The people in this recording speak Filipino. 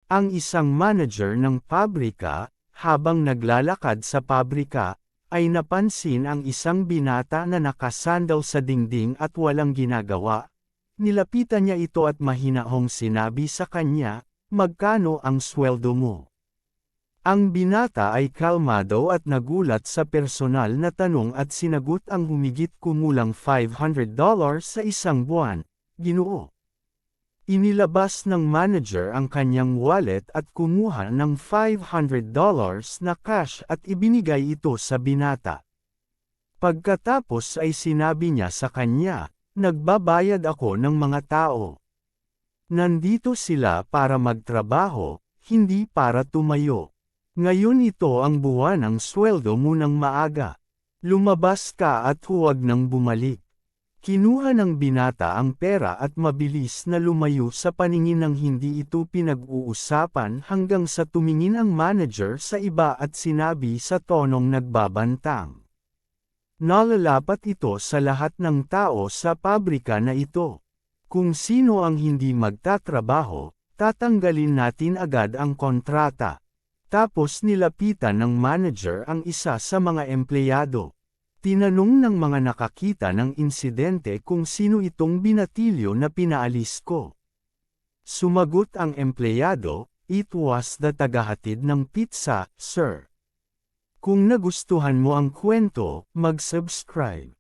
Ang isang manager ng pabrika, habang naglalakad sa pabrika, ay napansin ang isang binata na nakasandaw sa dingding at walang ginagawa. Nilapitan niya ito at mahinahong sinabi sa kanya, "Magkano ang sweldo mo?" Ang binata ay kalmado at nagulat sa personal na tanong at sinagot ang humigit kumulang $500 sa isang buwan. "Ginoo." Inilabas ng manager ang kanyang wallet at kumuha ng $500 na cash at ibinigay ito sa binata. Pagkatapos ay sinabi niya sa kanya, "Nagbabayad ako ng mga tao. Nandito sila para magtrabaho, hindi para tumayo. Ngayon ito ang buwan ng sweldo mo ng maaga. Lumabas ka at huwag nang bumalik." Kinuha ng binata ang pera at mabilis na lumayo sa paningin ng hindi ito pinag-uusapan hanggang sa tumingin ang manager sa iba at sinabi sa tonong nagbabantang, "Nalalapat ito sa lahat ng tao sa pabrika na ito. Kung sino ang hindi magtatrabaho, tatanggalin natin agad ang kontrata." Tapos nilapitan ng manager ang isa sa mga empleyado. Tinanong ng mga nakakita ng insidente kung sino itong binatilyo na pinaalis ko. Sumagot ang empleyado, "It was the tagahatid ng pizza, sir." Kung nagustuhan mo ang kwento, mag-subscribe.